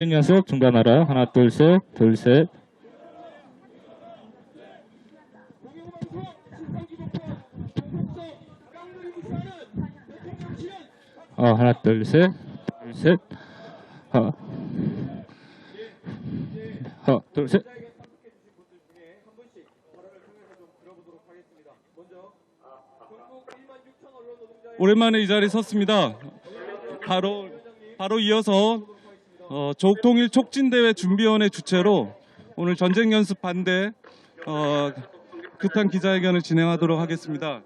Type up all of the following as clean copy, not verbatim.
연습 중단하라. 하나, 둘, 셋, 둘, 셋. 하나, 둘, 셋, 둘, 셋. 하나, 둘, 셋. 오랜만에 이 자리에 섰습니다. 바로 이어서 조국통일 촉진대회 준비위원회 주최로 오늘 전쟁 연습 반대 규탄 기자회견을 진행하도록 하겠습니다.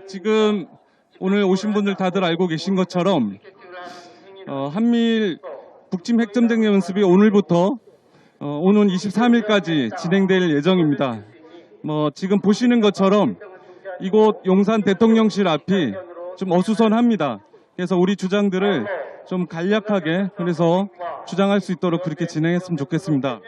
지금 오늘 오신 분들 다들 알고 계신 것처럼 한미일 북침 핵전쟁 연습이 오늘부터 오는 23일까지 진행될 예정입니다. 지금 보시는 것처럼 이곳 용산 대통령실 앞이 좀 어수선합니다. 그래서 우리 주장들을 좀 간략하게 그래서 주장할 수 있도록 그렇게 진행했으면 좋겠습니다.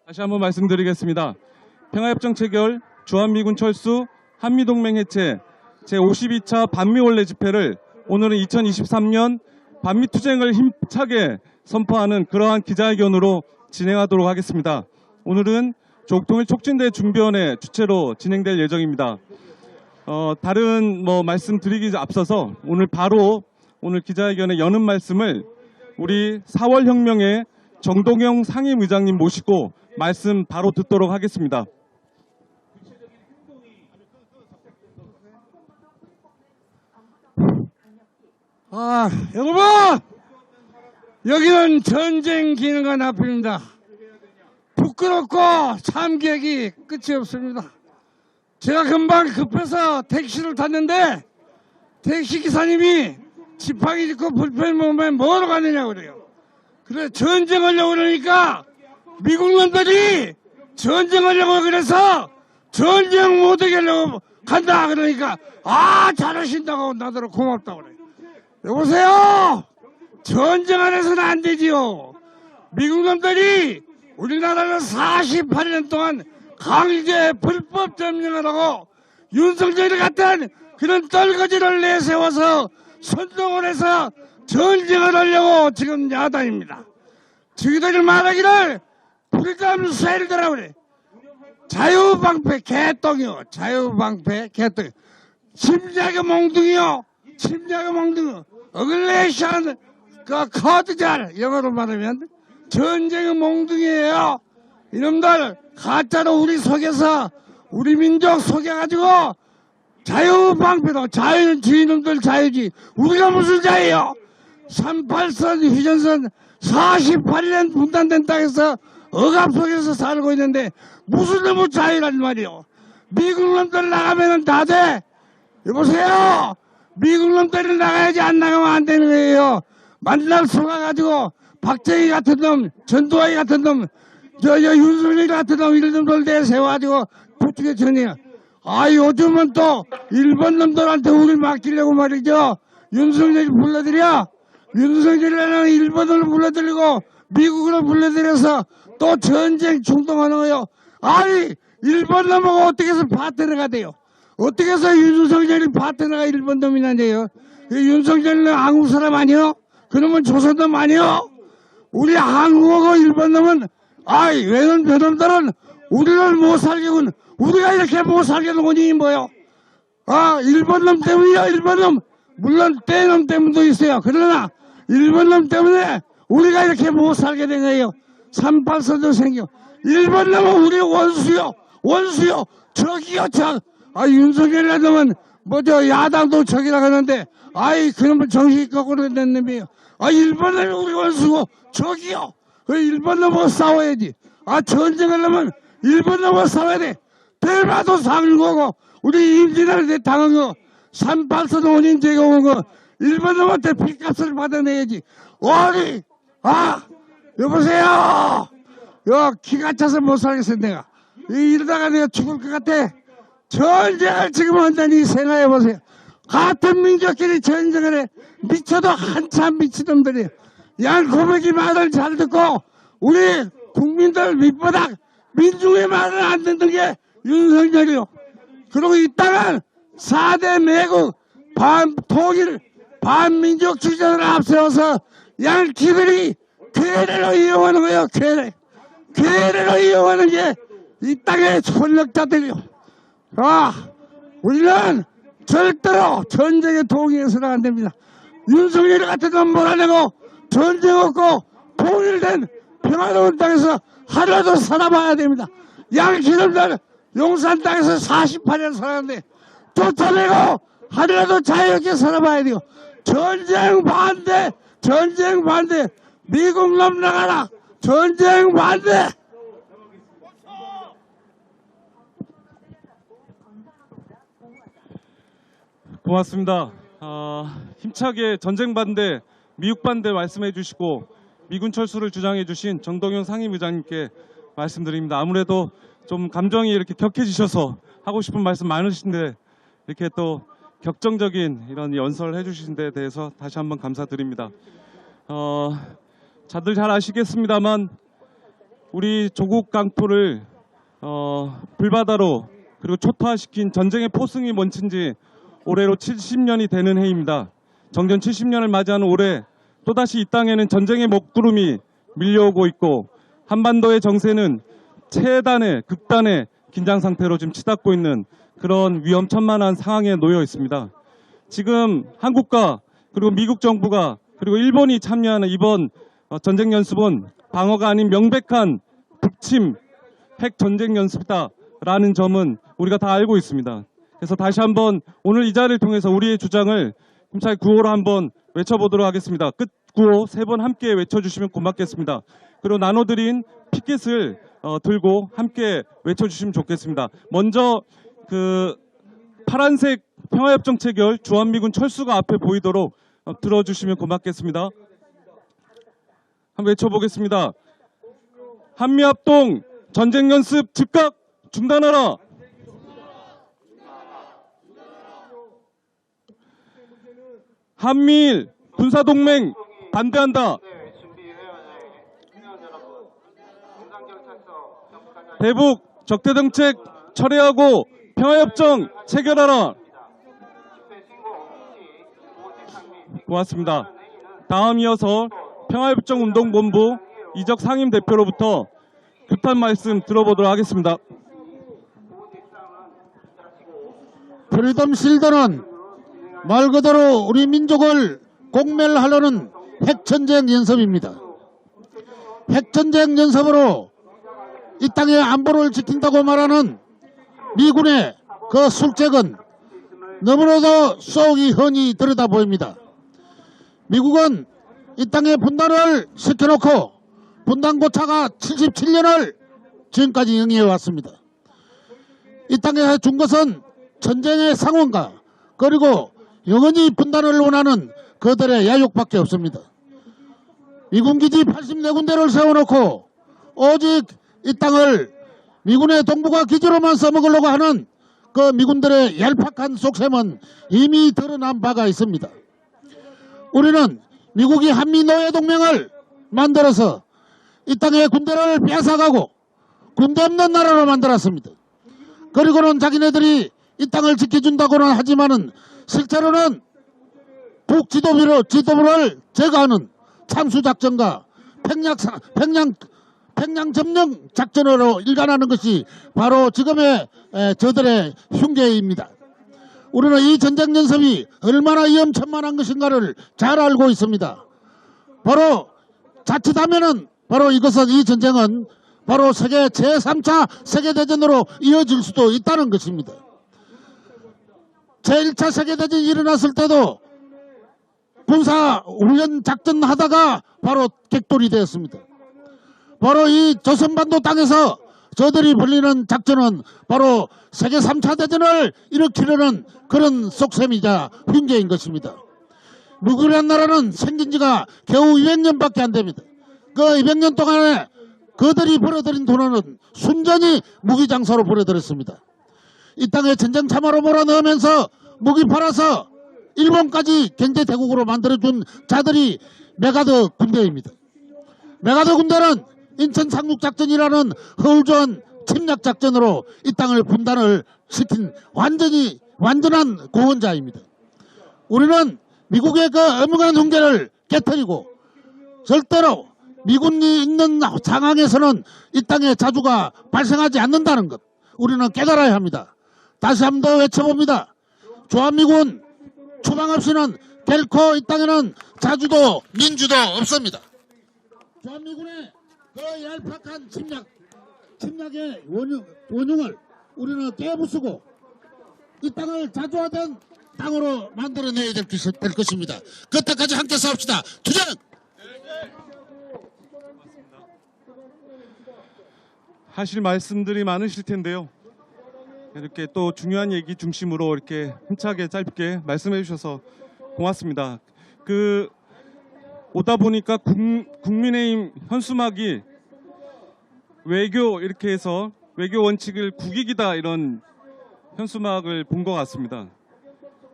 다시 한번 말씀드리겠습니다. 평화협정 체결, 주한미군 철수, 한미동맹 해체, 제52차 반미원래 집회를 오늘은 2023년 반미투쟁을 힘차게 선포하는 그러한 기자회견으로 진행하도록 하겠습니다. 오늘은 조국통일 촉진대 준비위원회 주최로 진행될 예정입니다. 다른 말씀드리기 앞서서 오늘 기자회견에 여는 말씀을 우리 4월 혁명의 정동영 상임의장님 모시고 말씀 바로 듣도록 하겠습니다. 여러분! 여기는 전쟁 기능한 앞입니다. 부끄럽고 참기억이 끝이 없습니다. 제가 금방 급해서 택시를 탔는데 택시 기사님이 지팡이 짚고 불편 보면 뭐하러 가느냐고 그래요. 그래 전쟁하려고 그러니까 미국 놈들이 전쟁하려고 그래서 전쟁 못하게 하려고 간다 그러니까 잘하신다고 나더러 고맙다고 그래요. 여보세요. 전쟁 안 해서는 안 되지요. 미국 놈들이 우리나라를 48년 동안 강제 불법 점령을 하고 윤석열 같은 그런 떨거지를 내세워서 선동을 해서 전쟁을 하려고 지금 야단입니다. 저희들이 말하기를 불담 쇠를더라 그래. 자유방패 개똥이요. 자유방패 개똥. 침략의 몽둥이요. 침략의 몽둥이. 어글레이션 커드잘 영어로 말하면 전쟁의 몽둥이에요. 이놈들 가짜로 우리 속여서 우리 민족 속여가지고 자유방패도 자유는 주인놈들 자유지 우리가 무슨 자유요. 38선 휴전선 48년 분단된 땅에서 억압 속에서 살고 있는데 무슨 놈의 자유란 말이요. 미국 놈들 나가면은 다 돼. 여보세요. 미국 놈들이 나가야지 안 나가면 안 되는 거예요. 만날 속아가지고 박정희 같은 놈, 전두환이 같은 놈, 윤석열 같은 놈 이런 놈들 내세워가지고 부추겨 전이야. 요즘은 또 일본 놈들한테 우리 맡기려고 말이죠. 윤석열이 불러들여. 윤석열이라는 일본을 불러들이고 미국으로 불러들여서 또 전쟁 충동하는 거요. 일본 놈하고 어떻게 해서 파트너가 돼요. 어떻게 해서 윤석열이 파트너가 일본 놈이냐요. 윤석열은 한국 사람 아니요? 그놈은 조선 놈 아니요? 우리 한국하고 일본 놈은 왜는 저놈들은 우리를 못 살게 군 우리가 이렇게 못 살게 하는 원인이 뭐요? 일본 놈 때문이요. 일본 놈. 물론 떼놈 때문도 있어요. 그러나 일본 놈 때문에 우리가 이렇게 못 살게 된 거예요. 38선도 생겨. 일본 놈은 우리 원수요. 원수요. 적이요. 적. 윤석열이라는 놈은 야당도 적이라고 하는데 그놈은 정신이 거꾸로 된 놈이에요. 일본 놈이 우리 원수고 적이요. 일본 놈하고 싸워야지. 전쟁하려면 일본 놈하고 싸워야 돼. 대마도 상인 거고 우리 임진왜란때 당한 거 38선 원인 제공한 거 일본 놈한테 핏값을 받아내야지. 여보세요. 기가 차서 못 살겠어 내가. 이러다가 내가 죽을 것 같아. 전쟁을 지금 한다니 생각해보세요. 같은 민족끼리 전쟁을 해. 미쳐도 한참 미친놈들이에요. 양 고백이 말을 잘 듣고 우리 국민들 밑바닥 민중의 말을 안 듣는 게 윤석열이요. 그리고 이 땅은 4대 매국 반통일 반민족 주장을 앞세워서 양 기들이 괴뢰로 이용하는 거예요. 괴뢰로 이용하는 게 이 땅의 권력자들이요. 우리는 절대로 전쟁에 동의해서는 안 됩니다. 윤석열 같은 건 몰아내고 전쟁 없고 통일된 평화로운 땅에서 하루라도 살아봐야 됩니다. 양 기름들 용산 땅에서 48년 살았는데 쫓아내고 하루라도 자유롭게 살아봐야 돼요. 전쟁 반대, 미국 놈 나가라, 전쟁 반대. 고맙습니다. 힘차게 전쟁 반대, 미국 반대 말씀해 주시고 미군 철수를 주장해 주신 정동영 상임의장님께 말씀드립니다. 아무래도 좀 감정이 이렇게 격해지셔서 하고 싶은 말씀 많으신데 이렇게 또 격정적인 이런 연설을 해주신 데 대해서 다시 한번 감사드립니다. 다들 잘 아시겠습니다만 우리 조국 강포를 불바다로 그리고 초토화시킨 전쟁의 포승이 멈춘 지 올해로 70년이 되는 해입니다. 정전 70년을 맞이하는 올해 또다시 이 땅에는 전쟁의 먹구름이 밀려오고 있고 한반도의 정세는 최단의 극단의 긴장 상태로 지금 치닫고 있는 그런 위험천만한 상황에 놓여 있습니다. 지금 한국과 그리고 미국 정부가 그리고 일본이 참여하는 이번 전쟁 연습은 방어가 아닌 명백한 북침 핵 전쟁 연습이다라는 점은 우리가 다 알고 있습니다. 그래서 다시 한번 오늘 이 자리를 통해서 우리의 주장을 힘차게 구호로 한번 외쳐보도록 하겠습니다. 끝 구호 3번 함께 외쳐주시면 고맙겠습니다. 그리고 나눠드린 피켓을 들고 함께 외쳐주시면 좋겠습니다. 먼저 그 파란색 평화협정 체결 주한미군 철수가 앞에 보이도록 들어주시면 고맙겠습니다. 한번 외쳐보겠습니다. 한미합동 전쟁연습 즉각 중단하라. 한미일 군사동맹 반대한다. 대북 적대정책 철회하고 평화협정 체결하라. 고맙습니다. 다음 이어서 평화협정운동본부 이적 상임대표로부터 규탄 말씀 들어보도록 하겠습니다. 프리덤 실드는 말 그대로 우리 민족을 공멸하려는 핵전쟁 연습입니다. 핵전쟁 연습으로 이 땅의 안보를 지킨다고 말하는 미군의 그 술책은 너무나도 속이 훤히 들여다 보입니다. 미국은 이 땅에 분단을 시켜놓고 분단고차가 77년을 지금까지 영위해 왔습니다. 이 땅에 준 것은 전쟁의 상황과 그리고 영원히 분단을 원하는 그들의 야욕밖에 없습니다. 미군기지 84군데를 세워놓고 오직 이 땅을 미군의 동북아 기지로만 써먹으려고 하는 그 미군들의 얄팍한 속셈은 이미 드러난 바가 있습니다. 우리는 미국이 한미노예동맹을 만들어서 이 땅의 군대를 뺏어가고 군대 없는 나라로 만들었습니다. 그리고는 자기네들이 이 땅을 지켜준다고는 하지만은 실제로는 북지도부를 제거하는 참수작전과 평양 점령 작전으로 일관하는 것이 바로 지금의 저들의 흉계입니다. 우리는 이 전쟁 연습이 얼마나 위험천만한 것인가를 잘 알고 있습니다. 바로 자칫하면은 바로 이것은 이 전쟁은 바로 세계 제3차 세계대전으로 이어질 수도 있다는 것입니다. 제1차 세계대전이 일어났을 때도 군사훈련 작전 하다가 바로 객돌이 되었습니다. 바로 이 조선반도 땅에서 저들이 벌리는 작전은 바로 세계 3차 대전을 일으키려는 그런 속셈이자 흉계인 것입니다. 미국이라는 나라는 생긴 지가 겨우 200년밖에 안 됩니다. 그 200년 동안에 그들이 벌어들인 돈은 순전히 무기장사로 벌어들였습니다. 이 땅에 전쟁 참화로 몰아넣으면서 무기 팔아서 일본까지 경제대국으로 만들어준 자들이 메가더 군대입니다. 메가더 군대는 인천 상륙작전이라는 허울조한 침략작전으로 이 땅을 분단을 시킨 완전한 고원자입니다. 우리는 미국의 그 엄중한 훈계를 깨뜨리고 절대로 미군이 있는 상황에서는 이 땅에 자주가 발생하지 않는다는 것 우리는 깨달아야 합니다. 다시 한 번 더 외쳐봅니다. 주한미군 추방 없이는 결코 이 땅에는 자주도 민주도 없습니다. 주한미군의 그 얄팍한 침략의 원흉을 우리는 깨부수고 이 땅을 자주화된 땅으로 만들어내야 될 것입니다. 그때까지 함께 싸웁시다. 투쟁! 하실 말씀들이 많으실 텐데요. 이렇게 또 중요한 얘기 중심으로 이렇게 힘차게 짧게 말씀해 주셔서 고맙습니다. 오다 보니까 국민의힘 현수막이 외교 이렇게 해서 외교 원칙을 국익이다 이런 현수막을 본 것 같습니다.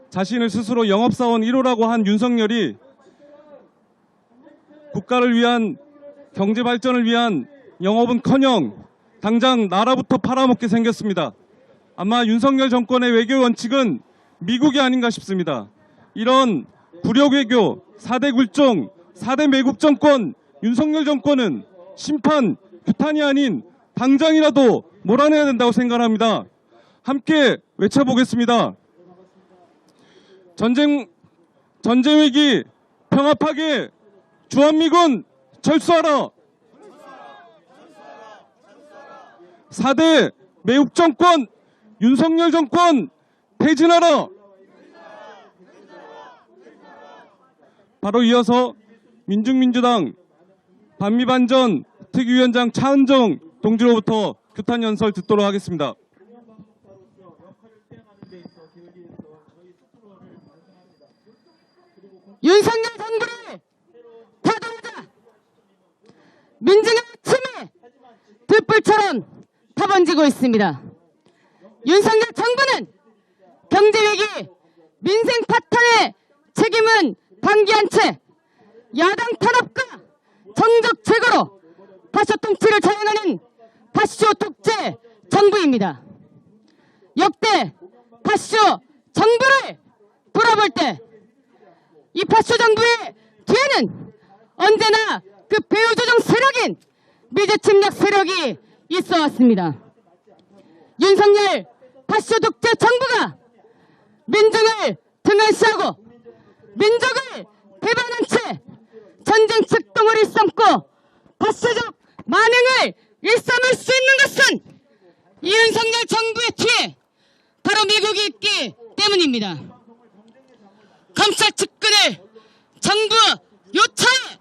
자신을 스스로 영업사원 1호라고 한 윤석열이 국가를 위한 경제 발전을 위한 영업은커녕 당장 나라부터 팔아먹게 생겼습니다. 아마 윤석열 정권의 외교 원칙은 미국이 아닌가 싶습니다. 이런 굴욕 외교, 4대 굴종, 4대 매국 정권, 윤석열 정권은 심판, 규탄이 아닌 당장이라도 몰아내야 된다고 생각합니다. 함께 외쳐보겠습니다. 전쟁 위기, 평화 파괴, 주한미군 철수하라! 4대 매국 정권, 윤석열 정권 퇴진하라! 바로 이어서 민중민주당 반미반전 특위위원장 차은정 동지로부터 규탄 연설 듣도록 하겠습니다. 윤석열 정부를 타도하자 민중의 침이 들불처럼 타번지고 있습니다. 윤석열 정부는 경제위기, 민생 파탄의 책임은 방기한 채 야당 탄압과 정적 제거로 파쇼 통치를 자행하는 파쇼 독재 정부입니다. 역대 파쇼 정부를 돌아볼 때 이 파쇼 정부의 뒤에는 언제나 그 배후조정 세력인 미제 침략 세력이 있어 왔습니다. 윤석열 파쇼 독재 정부가 민중을 등한시하고 민족을 배반한 채 전쟁 책동을 일삼고 파쇼적 만행을 일삼을 수 있는 것은 이 윤석열 정부의 뒤에 바로 미국이 있기 때문입니다. 검찰 측근을 정부 요청에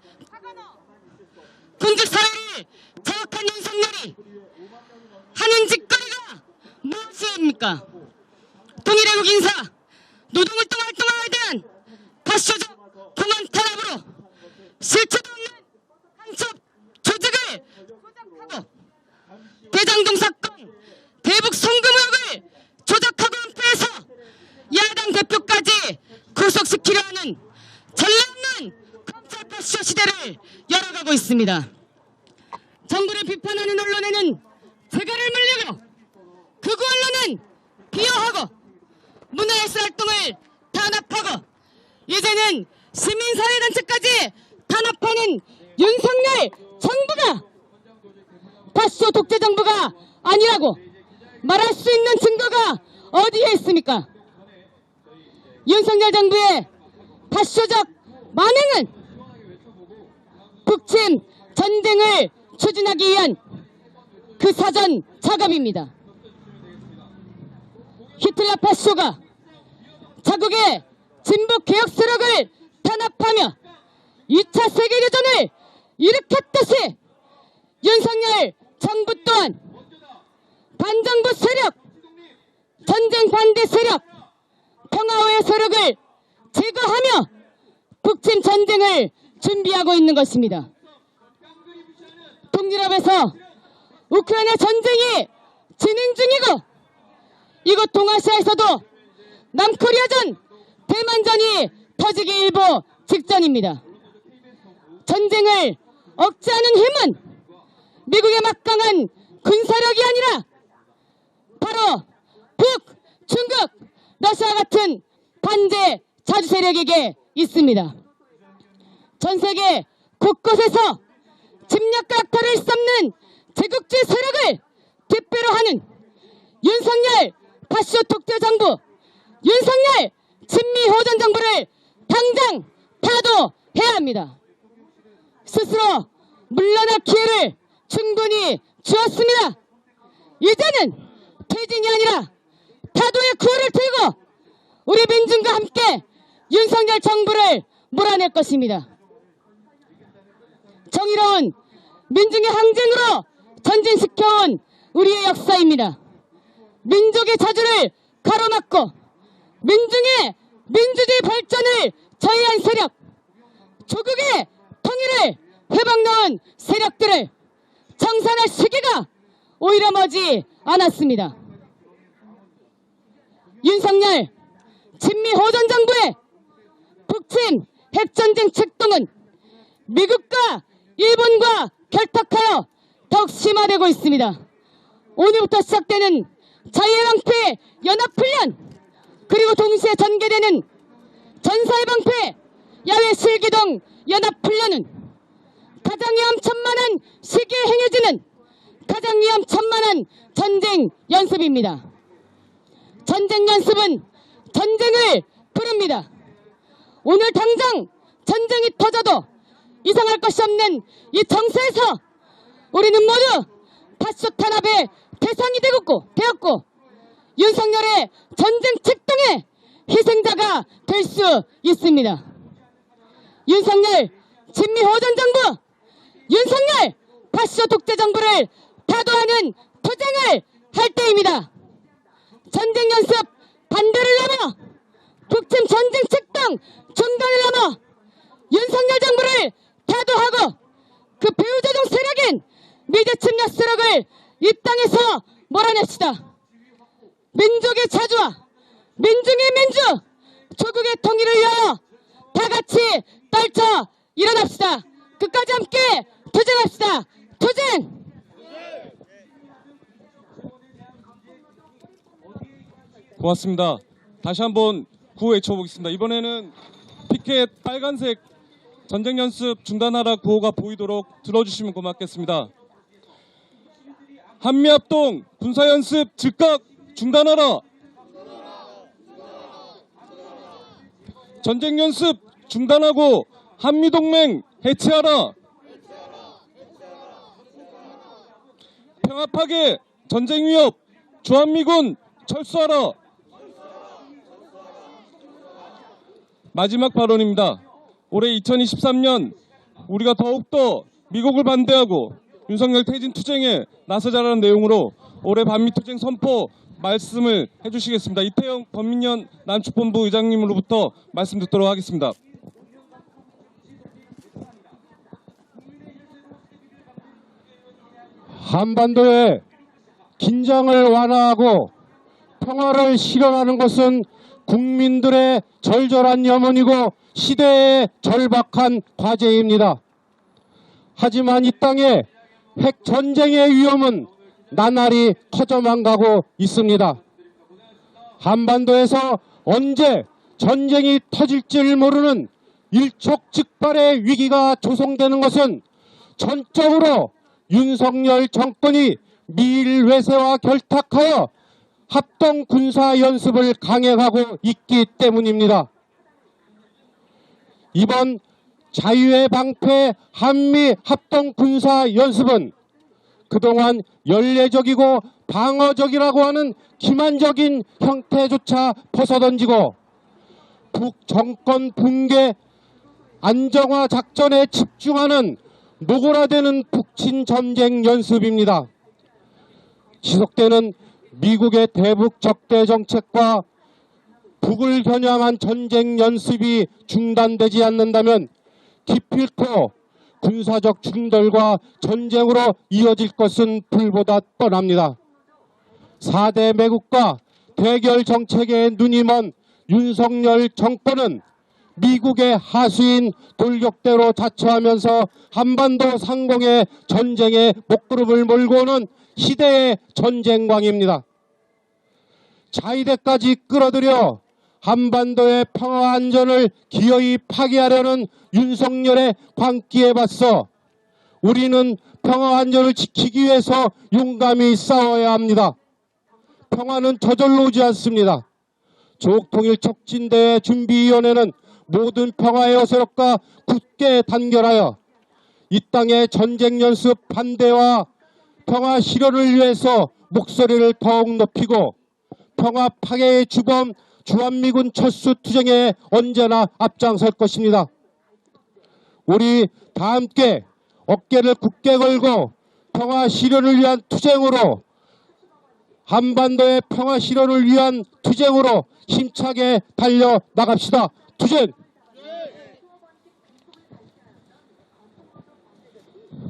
군직사회를 장악한 윤석열이 하는 짓거리가 무엇입니까? 통일애국 인사, 노동운동 활동가에 대한 파쇼적 공안 탄압으로 실체도 없는 간첩 조직을 조작하고 대장동 사건, 대북 송금 의혹을 조작하고 은폐해서 야당 대표까지 구속시키려 하는 전례없는 검찰 파쇼 시대를 열어가고 있습니다. 정부를 비판하는 언론에는 재갈을 물리고 극우 언론은 비호하고 문화예술 활동을 탄압하고 이제는 시민사회단체까지 탄압하는 윤석열 정부가 파쇼 독재 정부가 아니라고 말할 수 있는 증거가 어디에 있습니까? 윤석열 정부의 파쇼적 만행은 북침 전쟁을 추진하기 위한 그 사전 작업입니다. 히틀러 파쇼가 자국의 진보 개혁 세력을 탄압하며 2차 세계대전을 일으켰듯이 윤석열 정부 또한 반정부 세력, 전쟁 반대 세력, 평화의 세력을 제거하며 북침 전쟁을 준비하고 있는 것입니다. 동유럽에서 우크라이나 전쟁이 진행 중이고 이곳 동아시아에서도 남코리아전, 대만전이 터지기 일보 직전입니다. 전쟁을 억제하는 힘은 미국의 막강한 군사력이 아니라 바로 북, 중국, 러시아 같은 반제 자주 세력에게 있습니다. 전 세계 곳곳에서 침략과 약탈을 썸는 제국주의 세력을 뒷배로 하는 윤석열 파쇼 독재 정부, 윤석열 친미 호전 정부를 당장 타도해야 합니다. 스스로 물러날 기회를 충분히 주었습니다. 이제는 퇴진이 아니라 타도의 구호를 들고 우리 민중과 함께 윤석열 정부를 몰아낼 것입니다. 정의로운 민중의 항쟁으로 전진시켜온 우리의 역사입니다. 민족의 자주를 가로막고 민중의 민주주의 발전을 저해한 세력, 조국의 통일을 회복놓은 세력들을 청산할 시기가 오히려 머지 않았습니다. 윤석열 친미 호전 정부의 북침 핵전쟁 책동은 미국과 일본과 결탁하여 더욱 심화되고 있습니다. 오늘부터 시작되는 자유해방패 연합훈련, 그리고 동시에 전개되는 전사해방패 야외 실기동 연합훈련은 가장 위험천만한 시기에 행해지는 가장 위험천만한 전쟁 연습입니다. 전쟁 연습은 전쟁을 부릅니다. 오늘 당장 전쟁이 터져도 이상할 것이 없는 이 정세에서 우리는 모두 파쇼 탄압의 대상이 되었고 윤석열의 전쟁 책동의 희생자가 될 수 있습니다. 윤석열 친미 호전 정부, 윤석열 파쇼 독재 정부를 타도하는 투쟁을 할 때입니다. 전쟁 연습 반대를 넘어 북침 전쟁 책동 중단을 넘어 윤석열 정부를 타도하고 그 배후조종 세력인 미제 침략 세력을 이 땅에서 몰아냅시다. 민족의 자주와 민중의 민주, 조국의 통일을 위하여 다 같이 떨쳐 일어납시다. 끝까지 함께 투쟁합시다. 투쟁! 고맙습니다. 다시 한번 구호 외쳐보겠습니다. 이번에는 피켓 빨간색 전쟁 연습 중단하라 구호가 보이도록 들어주시면 고맙겠습니다. 한미합동 군사연습 즉각 중단하라. 전쟁 연습 중단하고 한미동맹 해체하라. 평화파괴 전쟁 위협 주한미군 철수하라. 마지막 발언입니다. 올해 2023년 우리가 더욱더 미국을 반대하고 윤석열 퇴진 투쟁에 나서자라는 내용으로 올해 반미투쟁 선포 말씀을 해주시겠습니다. 이태영 범민련 남측본부 의장님으로부터 말씀 듣도록 하겠습니다. 한반도의 긴장을 완화하고 평화를 실현하는 것은 국민들의 절절한 염원이고 시대의 절박한 과제입니다. 하지만 이 땅에 핵전쟁의 위험은 나날이 커져만 가고 있습니다. 한반도에서 언제 전쟁이 터질지 모르는 일촉즉발의 위기가 조성되는 것은 전적으로 윤석열 정권이 미일 외세와 결탁하여 합동 군사 연습을 강행하고 있기 때문입니다. 이번 자유의 방패 한미 합동 군사 연습은 그동안 연례적이고 방어적이라고 하는 기만적인 형태조차 벗어던지고 북정권 붕괴 안정화 작전에 집중하는 노골화되는 북친 전쟁 연습입니다. 지속되는 미국의 대북 적대 정책과 북을 겨냥한 전쟁 연습이 중단되지 않는다면 기필코 군사적 충돌과 전쟁으로 이어질 것은 불보다 뻔합니다. 4대 매국과 대결 정책에 눈이 먼 윤석열 정권은 미국의 하수인 돌격대로 자처하면서 한반도 상공의 전쟁의 목구름을 몰고 오는 시대의 전쟁광입니다. 자위대까지 끌어들여 한반도의 평화 안전을 기어이 파괴하려는 윤석열의 광기에 맞서 우리는 평화 안전을 지키기 위해서 용감히 싸워야 합니다. 평화는 저절로 오지 않습니다. 조국통일 촉진대회 준비위원회는 모든 평화의 어세력과 굳게 단결하여 이 땅의 전쟁 연습 반대와 평화 실현을 위해서 목소리를 더욱 높이고 평화 파괴의 주범 주한미군 철수 투쟁에 언제나 앞장설 것입니다. 우리 다 함께 어깨를 굳게 걸고 평화 실현을 위한 투쟁으로 한반도의 평화 실현을 위한 투쟁으로 힘차게 달려나갑시다. 투쟁!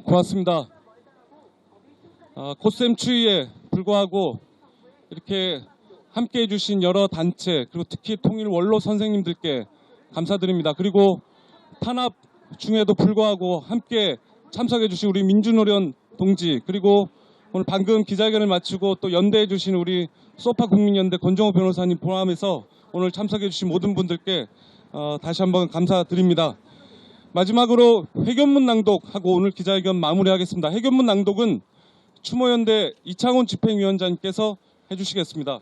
고맙습니다. 코셈 추위에 불구하고 이렇게 함께해 주신 여러 단체 그리고 특히 통일 원로 선생님들께 감사드립니다. 그리고 탄압 중에도 불구하고 함께 참석해 주신 우리 민주노련 동지 그리고 오늘 방금 기자회견을 마치고 또 연대해 주신 우리 소파 국민연대 권정호 변호사님 포함해서 오늘 참석해 주신 모든 분들께 다시 한번 감사드립니다. 마지막으로 회견문 낭독하고 오늘 기자회견 마무리하겠습니다. 회견문 낭독은 추모연대 이창훈 집행위원장님께서 해주시겠습니다.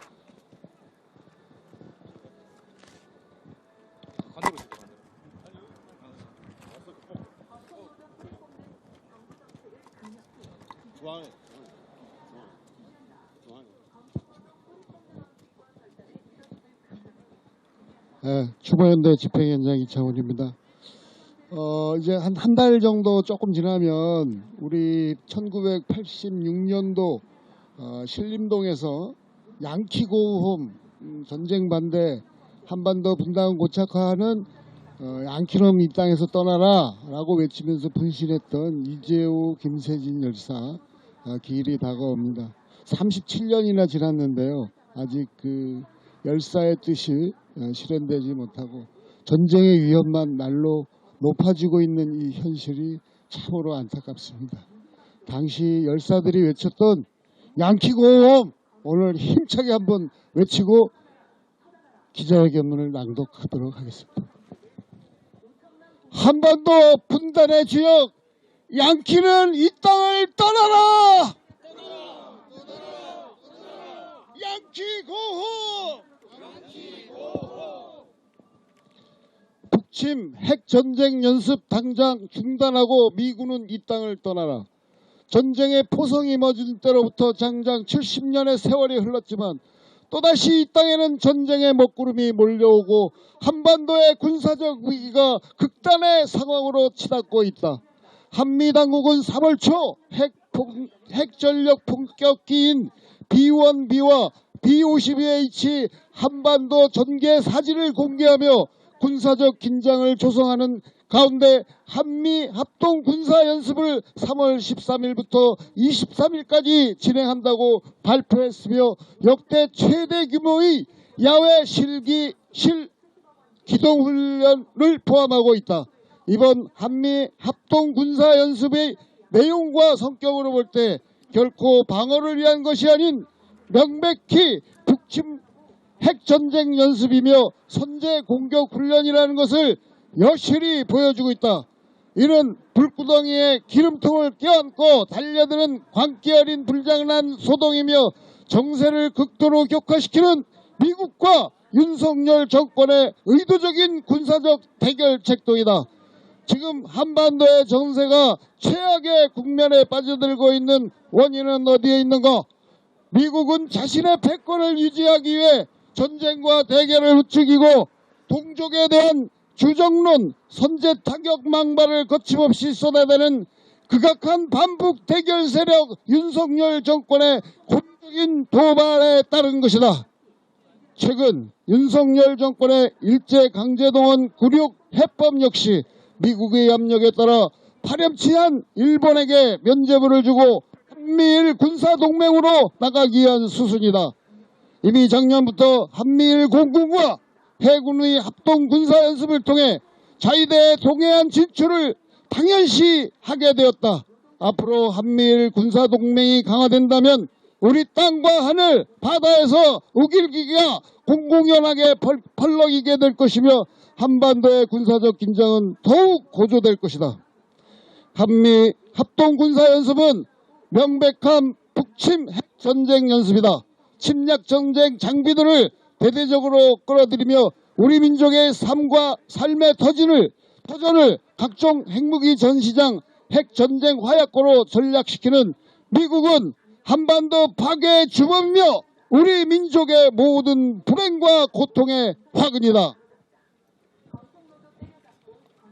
추모연대 집행위원장 이창훈입니다. 이제 한 달 정도 조금 지나면 우리 1986년도 신림동에서 양키고홈 전쟁 반대 한반도 분단 고착화하는 양키놈 이 땅에서 떠나라 라고 외치면서 분신했던 이재호 김세진 열사 기일이 다가옵니다. 37년이나 지났는데요. 아직 그 열사의 뜻이 실현되지 못하고 전쟁의 위험만 날로 높아지고 있는 이 현실이 참으로 안타깝습니다. 당시 열사들이 외쳤던 양키고홈 오늘 힘차게 한번 외치고 기자회견문을 낭독하도록 하겠습니다. 한반도 분단의 주역 양키는 이 땅을 떠나라! 양키고홈! 북침 핵전쟁 연습 당장 중단하고 미군은 이 땅을 떠나라. 전쟁의 포성이 멎은 때로부터 장장 70년의 세월이 흘렀지만 또다시 이 땅에는 전쟁의 먹구름이 몰려오고 한반도의 군사적 위기가 극단의 상황으로 치닫고 있다. 한미당국은 3월 초 핵전력 폭격기인 B-1B와 B-52H 한반도 전개 사진을 공개하며 군사적 긴장을 조성하는 가운데 한미 합동 군사 연습을 3월 13일부터 23일까지 진행한다고 발표했으며 역대 최대 규모의 야외 기동훈련을 포함하고 있다. 이번 한미 합동 군사 연습의 내용과 성격으로 볼 때 결코 방어를 위한 것이 아닌 명백히 북침 핵전쟁 연습이며 선제 공격 훈련이라는 것을 여실히 보여주고 있다. 이는 불구덩이에 기름통을 껴안고 달려드는 광기 어린 불장난 소동이며 정세를 극도로 격화시키는 미국과 윤석열 정권의 의도적인 군사적 대결 책동이다. 지금 한반도의 정세가 최악의 국면에 빠져들고 있는 원인은 어디에 있는가? 미국은 자신의 패권을 유지하기 위해 전쟁과 대결을 부추기고 동족에 대한 주정론, 선제 타격 망발을 거침없이 쏟아내는 극악한 반북 대결 세력 윤석열 정권의 곤적인 도발에 따른 것이다. 최근 윤석열 정권의 일제강제동원 굴욕 해법 역시 미국의 압력에 따라 파렴치한 일본에게 면죄부를 주고 한미일 군사동맹으로 나가기 위한 수순이다. 이미 작년부터 한미일 공군과 해군의 합동 군사 연습을 통해 자위대의 동해안 진출을 당연시 하게 되었다. 앞으로 한미일 군사 동맹이 강화된다면 우리 땅과 하늘, 바다에서 우길기가 공공연하게 펄럭이게 될 것이며 한반도의 군사적 긴장은 더욱 고조될 것이다. 한미 합동군사연습은 명백한 북침 핵전쟁 연습이다. 침략전쟁 장비들을 대대적으로 끌어들이며 우리 민족의 삶과 삶의 터전을 각종 핵무기 전시장, 핵전쟁 화약고로 전락시키는 미국은 한반도 파괴의 주범이며 우리 민족의 모든 불행과 고통의 화근이다.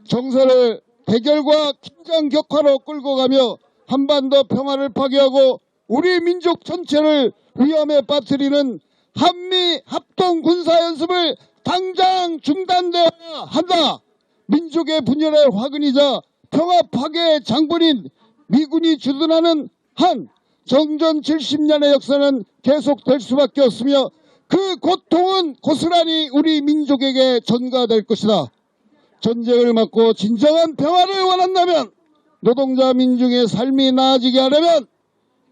정세를 대결과 긴장 격화로 끌고 가며 한반도 평화를 파괴하고 우리 민족 전체를 위험에 빠뜨리는 한미 합동 군사연습을 당장 중단되어야 한다. 민족의 분열의 화근이자 평화 파괴의 장본인 미군이 주둔하는 한 정전 70년의 역사는 계속될 수밖에 없으며 그 고통은 고스란히 우리 민족에게 전가될 것이다. 전쟁을 막고 진정한 평화를 원한다면 노동자 민중의 삶이 나아지게 하려면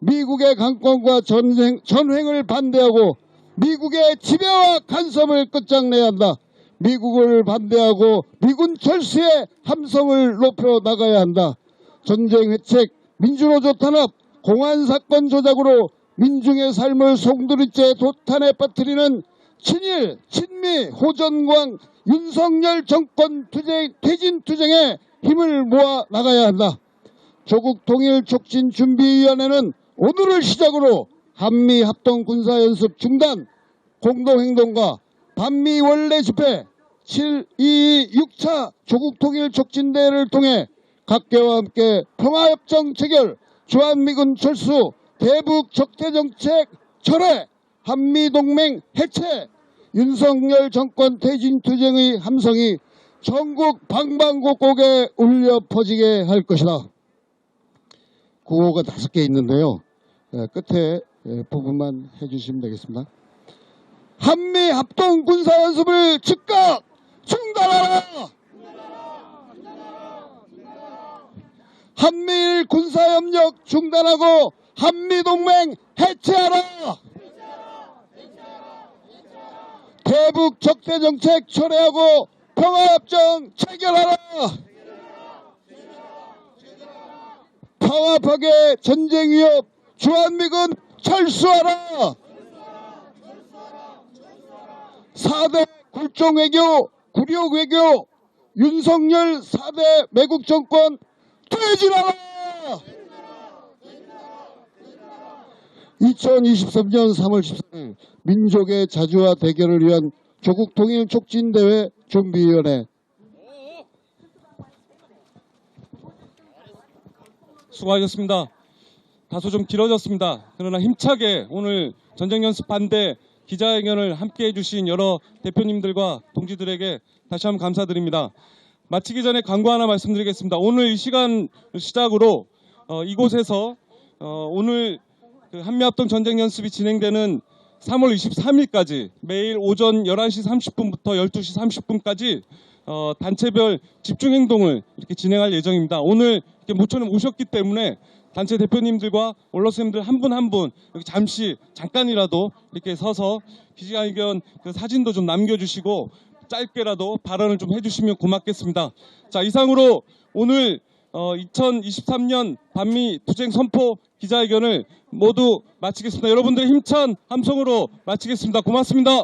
미국의 강권과 전횡을 반대하고 미국의 지배와 간섭을 끝장내야 한다. 미국을 반대하고 미군 철수의 함성을 높여 나가야 한다. 전쟁 회책, 민주노조 탄압, 공안사건 조작으로 민중의 삶을 송두리째 도탄에 빠뜨리는 친일, 친미, 호전광, 윤석열 정권 퇴진투쟁에 힘을 모아 나가야 한다. 조국통일촉진준비위원회는 오늘을 시작으로 한미 합동군사연습 중단, 공동행동과 반미 원내 집회 7.22 6차 조국통일촉진대회를 통해 각계와 함께 평화협정 체결, 주한미군 철수, 대북 적대정책 철회, 한미동맹 해체, 윤석열 정권 퇴진투쟁의 함성이 전국 방방곡곡에 울려 퍼지게 할 것이다. 구호가 5개 있는데요. 끝에 부분만 해주시면 되겠습니다. 한미 합동 군사연습을 즉각 중단하라! 한미일 군사협력 중단하고 한미동맹 해체하라! 대북 적대정책 철회하고 평화협정 체결하라! 평화 파괴 전쟁 위협 주한미군 철수하라! 4대 굴종외교, 굴욕외교, 윤석열 4대 매국정권 퇴진하라! 2023년 3월 14일 민족의 자주와 대결을 위한 조국통일촉진대회 준비위원회. 수고하셨습니다. 다소 좀 길어졌습니다. 그러나 힘차게 오늘 전쟁연습 반대 기자회견을 함께 해주신 여러 대표님들과 동지들에게 다시 한번 감사드립니다. 마치기 전에 광고 하나 말씀드리겠습니다. 오늘 이 시간 시작으로 이곳에서 오늘 그 한미합동 전쟁연습이 진행되는 3월 23일까지 매일 오전 11시 30분부터 12시 30분까지 단체별 집중행동을 이렇게 진행할 예정입니다. 오늘 이렇게 모처럼 오셨기 때문에 단체 대표님들과 원로선생님들 한 분 한 분 여기 잠깐이라도 이렇게 서서 기자회견 그 사진도 좀 남겨주시고 짧게라도 발언을 좀 해주시면 고맙겠습니다. 자, 이상으로 오늘 2023년 반미 투쟁 선포 기자회견을 모두 마치겠습니다. 여러분들의 힘찬 함성으로 마치겠습니다. 고맙습니다.